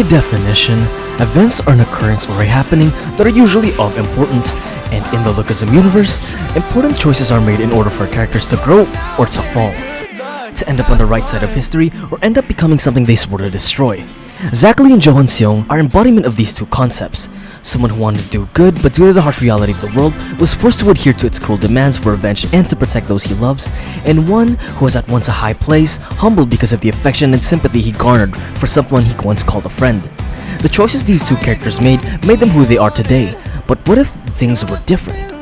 definition, events are an occurrence or a happening that are usually of importance, and in the Lookism universe, important choices are made in order for characters to grow or to fall, to end up on the right side of history or end up becoming something they swore to destroy. Zack Lee and Johan Seong are embodiment of these two concepts. Someone who wanted to do good, but due to the harsh reality of the world, was forced to adhere to its cruel demands for revenge and to protect those he loves, and one who was at once a high place, humbled because of the affection and sympathy he garnered for someone he once called a friend. The choices these two characters made them who they are today, but what if things were different?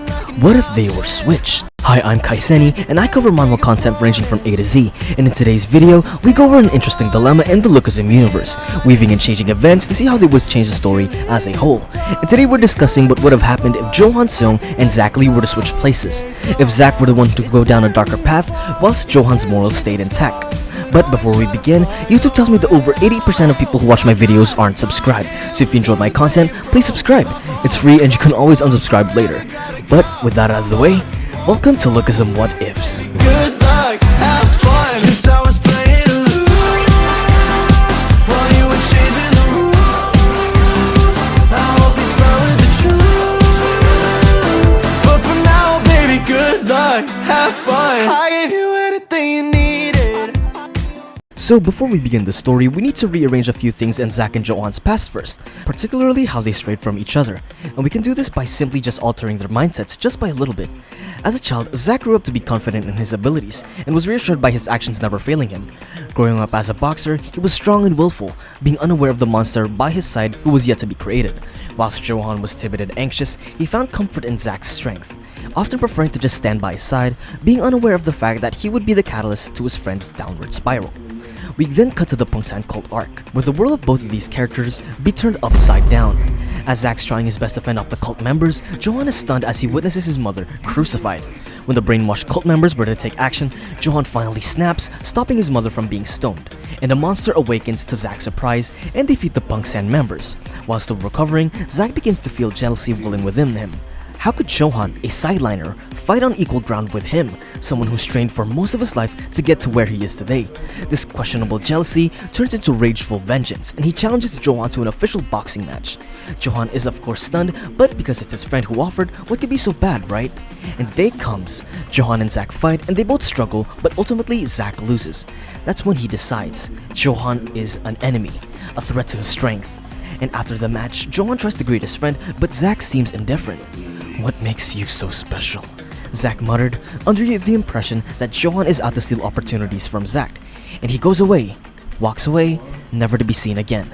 What if they were switched? Hi, I'm Kaiseni, and I cover manga content ranging from A to Z, and in today's video, we go over an interesting dilemma in the Lookism universe, weaving and changing events to see how they would change the story as a whole. And today we're discussing what would have happened if Johan Seong and Zack Lee were to switch places, if Zack were the one to go down a darker path, whilst Johan's morals stayed intact. But before we begin, YouTube tells me that over 80% of people who watch my videos aren't subscribed, so if you enjoyed my content, please subscribe. It's free and you can always unsubscribe later. But with that out of the way, welcome to Lookism What Ifs. Good luck, have fun, 'cause I was playing to lose while you were changing the rules. I hope you start with the truth, but for now, baby, good luck, have fun. I gave you anything you needed. So before we begin the story, we need to rearrange a few things in Zack and Johan's past first, particularly how they strayed from each other, and we can do this by simply just altering their mindsets just by a little bit. As a child, Zack grew up to be confident in his abilities, and was reassured by his actions never failing him. Growing up as a boxer, he was strong and willful, being unaware of the monster by his side who was yet to be created. Whilst Johan was timid and anxious, he found comfort in Zack's strength, often preferring to just stand by his side, being unaware of the fact that he would be the catalyst to his friend's downward spiral. We then cut to the Pungsan cult arc, where the world of both of these characters be turned upside down. As Zack's trying his best to fend off the cult members, Johan is stunned as he witnesses his mother crucified. When the brainwashed cult members were to take action, Johan finally snaps, stopping his mother from being stoned, and the monster awakens to Zack's surprise and defeat the Pungsan members. While still recovering, Zack begins to feel jealousy welling within him. How could Johan, a sideliner, fight on equal ground with him, someone who strained for most of his life to get to where he is today? This questionable jealousy turns into rageful vengeance, and he challenges Johan to an official boxing match. Johan is of course stunned, but because it's his friend who offered, what could be so bad, right? And the day comes, Johan and Zack fight, and they both struggle, but ultimately Zack loses. That's when he decides Johan is an enemy, a threat to his strength. And after the match, Johan tries to greet his friend, but Zack seems indifferent. "What makes you so special?" Zack muttered, under the impression that Johan is out to steal opportunities from Zack. And he goes away, walks away, never to be seen again.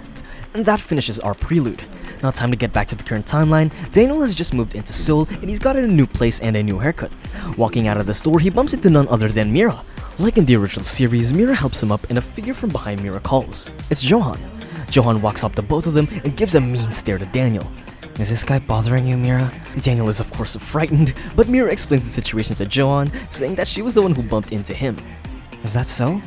And that finishes our prelude. Now time to get back to the current timeline. Daniel has just moved into Seoul and he's got a new place and a new haircut. Walking out of the store, he bumps into none other than Mira. Like in the original series, Mira helps him up and a figure from behind Mira calls. It's Johan. Johan walks up to both of them and gives a mean stare to Daniel. "Is this guy bothering you, Mira?" Daniel is of course frightened, but Mira explains the situation to Johan, saying that she was the one who bumped into him. "Is that so?"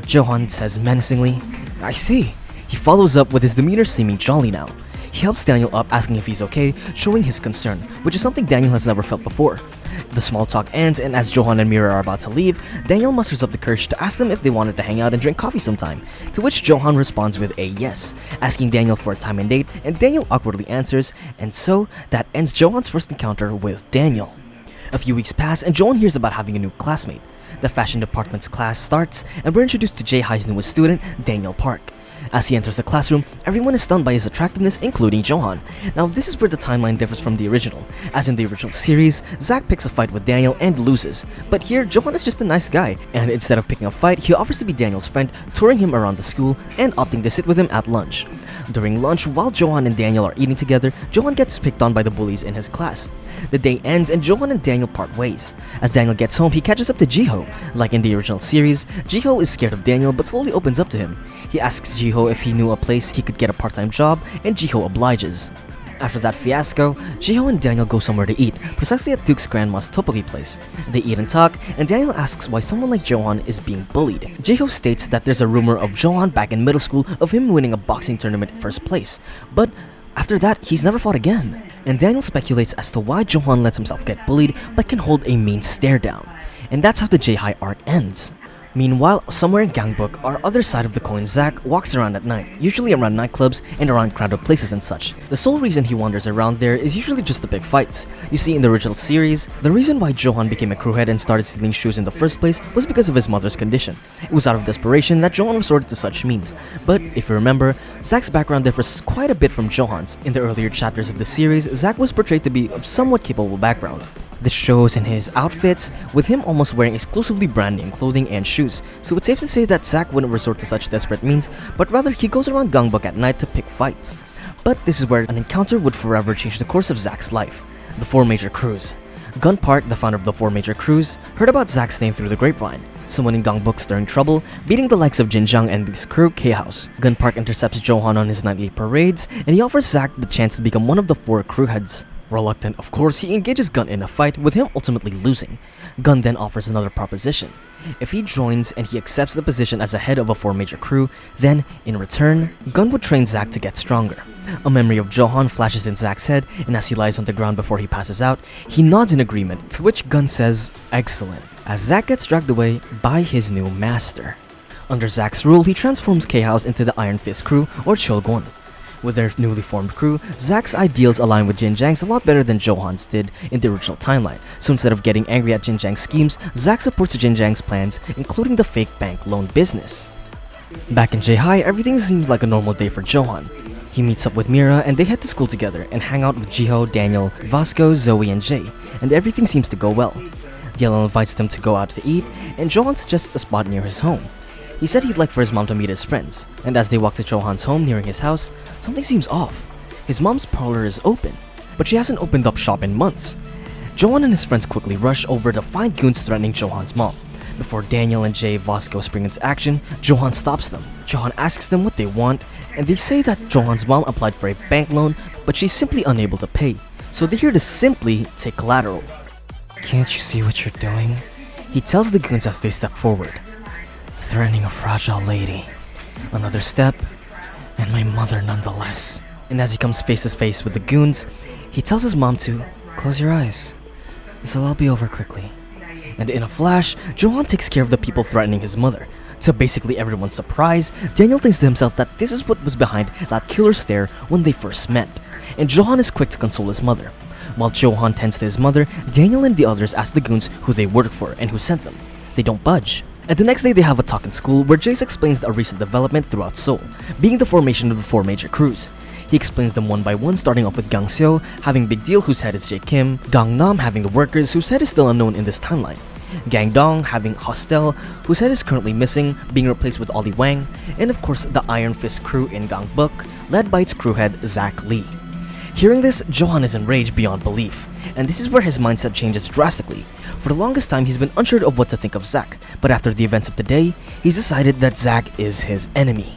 Johan says menacingly, "I see." He follows up with his demeanor seeming jolly now. He helps Daniel up, asking if he's okay, showing his concern, which is something Daniel has never felt before. The small talk ends, and as Johan and Mira are about to leave, Daniel musters up the courage to ask them if they wanted to hang out and drink coffee sometime, to which Johan responds with a yes, asking Daniel for a time and date, and Daniel awkwardly answers, and so that ends Johan's first encounter with Daniel. A few weeks pass, and Johan hears about having a new classmate. The fashion department's class starts, and we're introduced to J-High's newest student, Daniel Park. As he enters the classroom, everyone is stunned by his attractiveness, including Johan. Now this is where the timeline differs from the original. As in the original series, Zack picks a fight with Daniel and loses. But here, Johan is just a nice guy, and instead of picking a fight, he offers to be Daniel's friend, touring him around the school and opting to sit with him at lunch. During lunch, while Johan and Daniel are eating together, Johan gets picked on by the bullies in his class. The day ends and Johan and Daniel part ways. As Daniel gets home, he catches up to Jiho. Like in the original series, Jiho is scared of Daniel but slowly opens up to him. He asks Jiho if he knew a place he could get a part-time job, and Jiho obliges. After that fiasco, Jiho and Daniel go somewhere to eat, precisely at Duke's grandma's tteokbokki place. They eat and talk, and Daniel asks why someone like Johan is being bullied. Jiho states that there's a rumor of Johan back in middle school of him winning a boxing tournament first place, but after that, he's never fought again. And Daniel speculates as to why Johan lets himself get bullied but can hold a mean stare down. And that's how the J-High arc ends. Meanwhile, somewhere in Gangbuk, our other side of the coin, Zack walks around at night, usually around nightclubs and around crowded places and such. The sole reason he wanders around there is usually just to pick fights. You see, in the original series, the reason why Johan became a crewhead and started stealing shoes in the first place was because of his mother's condition. It was out of desperation that Johan resorted to such means. But if you remember, Zack's background differs quite a bit from Johan's. In the earlier chapters of the series, Zack was portrayed to be of somewhat capable background. This shows in his outfits, with him almost wearing exclusively brand name clothing and shoes, so it's safe to say that Zack wouldn't resort to such desperate means, but rather he goes around Gangbuk at night to pick fights. But this is where an encounter would forever change the course of Zack's life. The Four Major Crews. Gun Park, the founder of the Four Major Crews, heard about Zack's name through the grapevine. Someone in Gangbuk stirring trouble, beating the likes of Jinjiang and Lee's crew, K-House. Gun Park intercepts Johan on his nightly parades, and he offers Zack the chance to become one of the 4 crew heads. Reluctant, of course, he engages Gun in a fight, with him ultimately losing. Gun then offers another proposition. If he joins and he accepts the position as a head of a 4 major crew, then, in return, Gun would train Zack to get stronger. A memory of Johan flashes in Zack's head, and as he lies on the ground before he passes out, he nods in agreement, to which Gun says, "Excellent," as Zack gets dragged away by his new master. Under Zack's rule, he transforms K-House into the Iron Fist crew, or Chogun. With their newly formed crew, Zack's ideals align with Jinjiang's a lot better than Johan's did in the original timeline, so instead of getting angry at Jinjiang's schemes, Zack supports Jinjiang's plans, including the fake bank loan business. Back in J-High, everything seems like a normal day for Johan. He meets up with Mira and they head to school together and hang out with Jiho, Daniel, Vasco, Zoe, and Jay, and everything seems to go well. Daniel invites them to go out to eat, and Johan suggests a spot near his home. He said he'd like for his mom to meet his friends, and as they walk to Johan's home nearing his house, something seems off. His mom's parlor is open, but she hasn't opened up shop in months. Johan and his friends quickly rush over to find goons threatening Johan's mom. Before Daniel and Jay Vasco spring into action, Johan stops them. Johan asks them what they want, and they say that Johan's mom applied for a bank loan, but she's simply unable to pay, so they're here to simply take collateral. "Can't you see what you're doing?" he tells the goons as they step forward. "Threatening a fragile lady. Another step, and my mother nonetheless." And as he comes face to face with the goons, he tells his mom to close your eyes. This'll all be over quickly. And in a flash, Johan takes care of the people threatening his mother. To basically everyone's surprise, Daniel thinks to himself that this is what was behind that killer stare when they first met. And Johan is quick to console his mother. While Johan tends to his mother, Daniel and the others ask the goons who they work for and who sent them. They don't budge. And the next day they have a talk in school where Jace explains a recent development throughout Seoul, being the formation of the 4 major crews. He explains them one by one, starting off with Gang Seo having Big Deal, whose head is Jae Kim, Gang Nam having the workers, whose head is still unknown in this timeline, Gang Dong having Hostel, whose head is currently missing, being replaced with Ollie Wang, and of course the Iron Fist crew in Gangbuk, led by its crew head Zack Lee. Hearing this, Johan is enraged beyond belief, and this is where his mindset changes drastically. For the longest time, he's been unsure of what to think of Zack, but after the events of the day, he's decided that Zack is his enemy.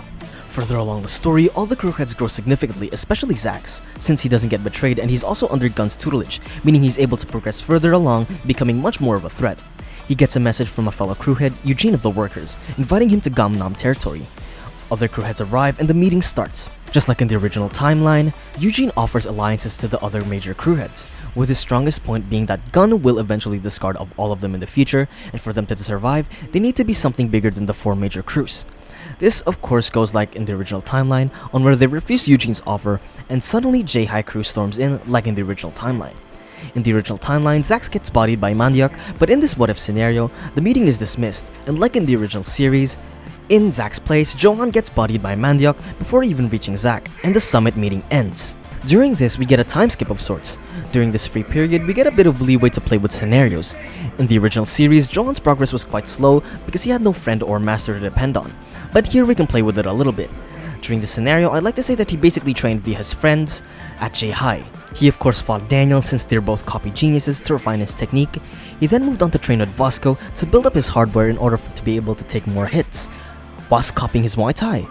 Further along the story, all the crew heads grow significantly, especially Zack's, since he doesn't get betrayed and he's also under Gun's tutelage, meaning he's able to progress further along, becoming much more of a threat. He gets a message from a fellow crewhead, Eugene of the Workers, inviting him to Gamnam territory. Other crewheads arrive and the meeting starts. Just like in the original timeline, Eugene offers alliances to the other major crewheads, with his strongest point being that Gun will eventually discard of all of them in the future, and for them to survive, they need to be something bigger than the 4 major crews. This of course goes like in the original timeline, on where they refuse Eugene's offer, and suddenly J-High crew storms in like in the original timeline. In the original timeline, Zack gets bodied by Mandiak, but in this what-if scenario, the meeting is dismissed, and like in the original series, in Zack's place, Johan gets bodied by Mandiak before even reaching Zack, and the summit meeting ends. During this, we get a time skip of sorts. During this free period, we get a bit of leeway to play with scenarios. In the original series, Johan's progress was quite slow because he had no friend or master to depend on, but here we can play with it a little bit. During the scenario, I'd like to say that he basically trained via his friends at J-High. He of course fought Daniel since they're both copy geniuses to refine his technique. He then moved on to train with Vasco to build up his hardware in order to be able to take more hits, whilst copying his Muay Thai.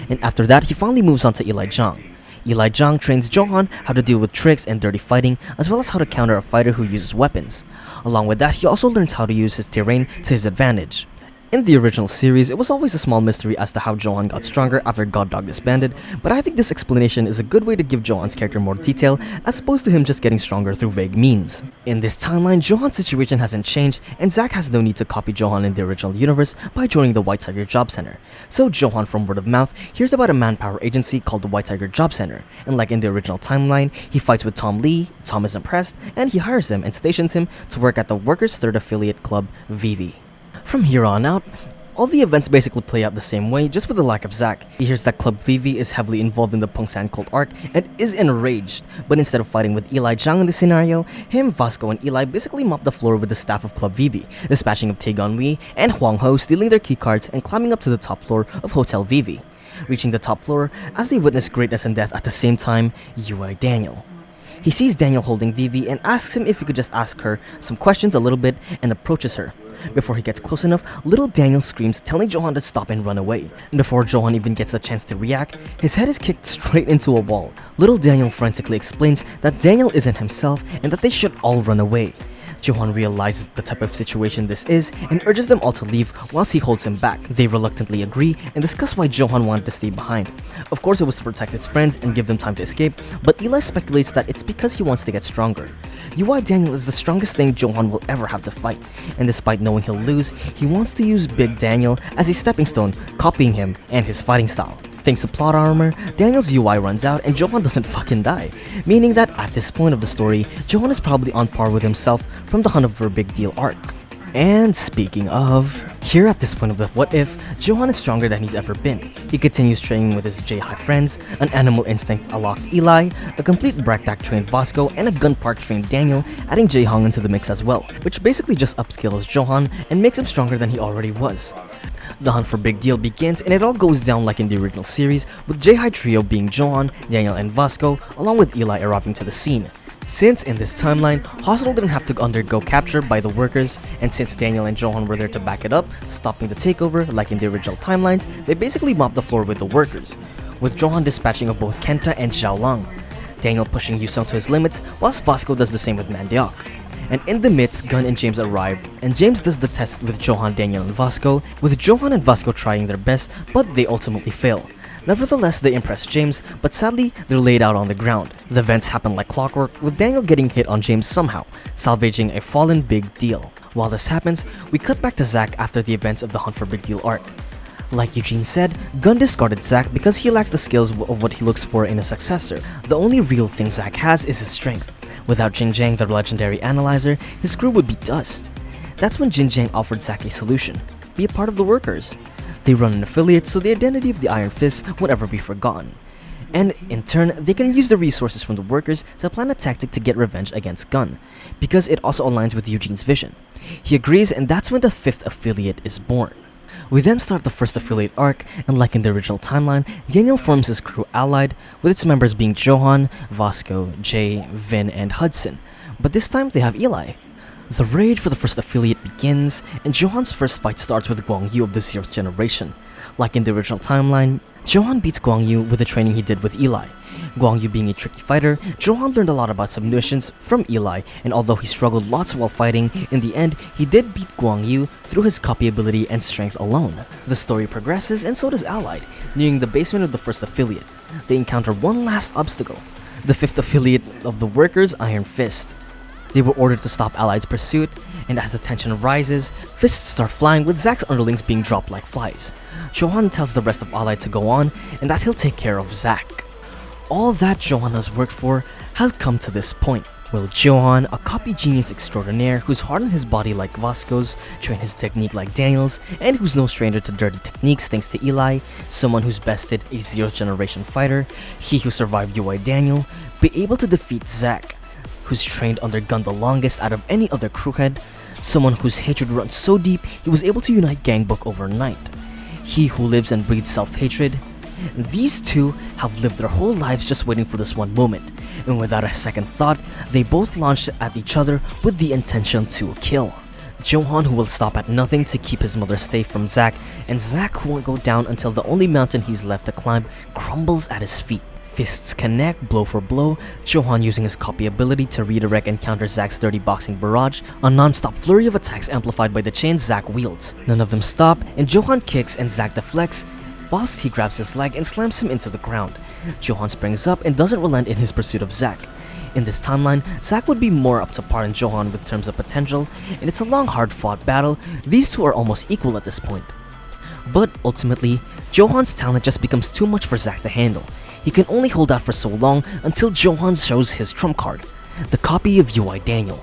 And after that, he finally moves on to Eli Zhang. Eli Zhang trains Johan how to deal with tricks and dirty fighting, as well as how to counter a fighter who uses weapons. Along with that, he also learns how to use his terrain to his advantage. In the original series, it was always a small mystery as to how Johan got stronger after God Dog disbanded, but I think this explanation is a good way to give Johan's character more detail as opposed to him just getting stronger through vague means. In this timeline, Johan's situation hasn't changed, and Zack has no need to copy Johan in the original universe by joining the White Tiger Job Center. So Johan, from word of mouth, hears about a manpower agency called the White Tiger Job Center, and like in the original timeline, he fights with Tom Lee, Tom is impressed, and he hires him and stations him to work at the Workers' Third Affiliate Club, VV. From here on out, all the events basically play out the same way, just with the lack of Zack. He hears that Club VV is heavily involved in the Pungsan cult arc and is enraged, but instead of fighting with Eli Zhang in this scenario, him, Vasco, and Eli basically mop the floor with the staff of Club VV, dispatching of Taegon Wee and Huang Ho, stealing their keycards and climbing up to the top floor of Hotel VV. Reaching the top floor, as they witness greatness and death at the same time, UI Daniel. He sees Daniel holding Vivi and asks him if he could just ask her some questions a little bit and approaches her. Before he gets close enough, little Daniel screams, telling Johan to stop and run away. And before Johan even gets the chance to react, his head is kicked straight into a wall. Little Daniel frantically explains that Daniel isn't himself and that they should all run away. Johan realizes the type of situation this is and urges them all to leave whilst he holds him back. They reluctantly agree and discuss why Johan wanted to stay behind. Of course, it was to protect his friends and give them time to escape, but Eli speculates that it's because he wants to get stronger. UI Daniel is the strongest thing Johan will ever have to fight, and despite knowing he'll lose, he wants to use Big Daniel as a stepping stone, copying him and his fighting style. Thanks to plot armor, Daniel's UI runs out and Johan doesn't fucking die, meaning that at this point of the story, Johan is probably on par with himself from the Hunt for a Big Deal arc. And speaking of, here at this point of the What If, Johan is stronger than he's ever been. He continues training with his J-High friends, an Animal Instinct unlocked Eli, a complete Braktak trained Vasco, and a Gun Park trained Daniel, adding Jae-Hong into the mix as well, which basically just upskills Johan and makes him stronger than he already was. The hunt for Big Deal begins and it all goes down like in the original series, with J-High trio being Johan, Daniel, and Vasco, along with Eli arriving to the scene. Since in this timeline, Hospital didn't have to undergo capture by the workers, and since Daniel and Johan were there to back it up, stopping the takeover like in the original timelines, they basically mopped the floor with the workers, with Johan dispatching of both Kenta and Xiaolang, Daniel pushing Yusung to his limits, whilst Vasco does the same with Mandeok. And in the midst, Gun and James arrive, and James does the test with Johan, Daniel, and Vasco, with Johan and Vasco trying their best, but they ultimately fail. Nevertheless, they impress James, but sadly, they're laid out on the ground. The events happen like clockwork, with Daniel getting hit on James somehow, salvaging a fallen Big Deal. While this happens, we cut back to Zack after the events of the Hunt for Big Deal arc. Like Eugene said, Gun discarded Zack because he lacks the skills of what he looks for in a successor. The only real thing Zack has is his strength. Without Jin Jiang, the legendary analyzer, his crew would be dust. That's when Jin Jiang offered Zack a solution: be a part of the workers. They run an affiliate, so the identity of the Iron Fist would ever be forgotten. And in turn, they can use the resources from the workers to plan a tactic to get revenge against Gun, because it also aligns with Eugene's vision. He agrees, and that's when the 5th affiliate is born. We then start the 1st affiliate arc, and like in the original timeline, Daniel forms his crew Allied, with its members being Johan, Vasco, Jay, Vin, and Hudson, but this time they have Eli. The raid for the 1st affiliate begins, and Johan's first fight starts with Guang Yu of the 0th generation. Like in the original timeline, Johan beats Guang Yu with the training he did with Eli. Guang Yu being a tricky fighter, Johan learned a lot about submissions from Eli, and although he struggled lots while fighting, in the end, he did beat Guang Yu through his copy ability and strength alone. The story progresses, and so does Allied. Nearing the basement of the 1st affiliate, they encounter one last obstacle: the 5th affiliate of the Workers' Iron Fist. They were ordered to stop Allied's pursuit, and as the tension rises, fists start flying with Zack's underlings being dropped like flies. Johan tells the rest of Allied to go on, and that he'll take care of Zack. All that Johan has worked for has come to this point. Will Johan, a copy genius extraordinaire who's hardened his body like Vasco's, trained his technique like Daniel's, and who's no stranger to dirty techniques thanks to Eli, someone who's bested a 0th generation fighter, he who survived UI Daniel, be able to defeat Zack, who's trained under Gun the longest out of any other crewhead, someone whose hatred runs so deep he was able to unite Gangbook overnight, he who lives and breathes self-hatred? These two have lived their whole lives just waiting for this one moment, and without a second thought, they both launched at each other with the intention to kill. Johan, who will stop at nothing to keep his mother safe from Zack, and Zack, who won't go down until the only mountain he's left to climb crumbles at his feet. Fists connect, blow for blow, Johan using his copy ability to redirect and counter Zack's dirty boxing barrage, a non-stop flurry of attacks amplified by the chains Zack wields. None of them stop, and Johan kicks and Zack deflects, whilst he grabs his leg and slams him into the ground. Johan springs up and doesn't relent in his pursuit of Zack. In this timeline, Zack would be more up to par than Johan with terms of potential, and it's a long hard-fought battle. These two are almost equal at this point. But ultimately, Johan's talent just becomes too much for Zack to handle. He can only hold out for so long until Johan shows his trump card, the copy of UI Daniel.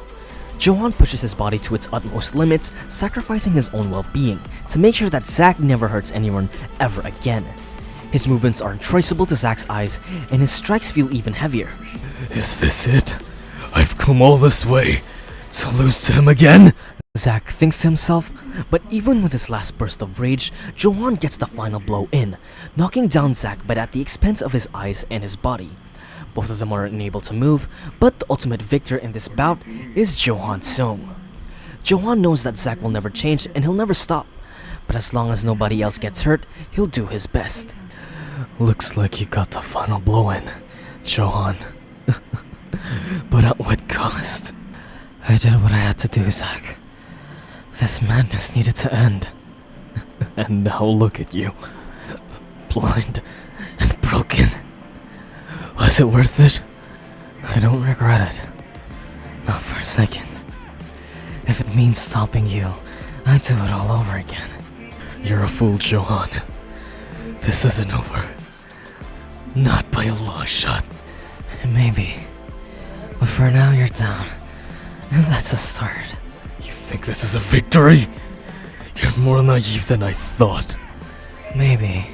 Johan pushes his body to its utmost limits, sacrificing his own well-being to make sure that Zack never hurts anyone ever again. His movements are untraceable to Zack's eyes, and his strikes feel even heavier. Is this it? I've come all this way to lose to him again? Zack thinks to himself, but even with his last burst of rage, Johan gets the final blow in, knocking down Zack but at the expense of his eyes and his body. Both of them are unable to move, but the ultimate victor in this bout is Johan Seong. Johan knows that Zack will never change and he'll never stop, but as long as nobody else gets hurt, he'll do his best. Looks like you got the final blow in, Johan. But at what cost? I did what I had to do, Zack. This madness needed to end. And now look at you. Blind and broken. Was it worth it? I don't regret it. Not for a second. If it means stopping you, I'd do it all over again. You're a fool, Johan. This isn't over. Not by a long shot. Maybe. But for now you're down. And that's a start. You think this is a victory? You're more naive than I thought. Maybe.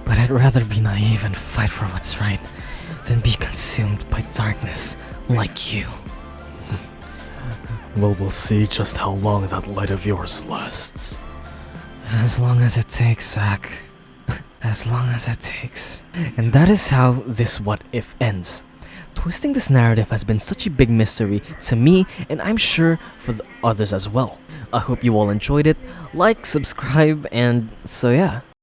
But I'd rather be naive and fight for what's right than be consumed by darkness like you. Well, we'll see just how long that light of yours lasts. As long as it takes, Zack. As long as it takes. And that is how this What If ends. Twisting this narrative has been such a big mystery to me, and I'm sure for the others as well. I hope you all enjoyed it. Like, subscribe, and so yeah.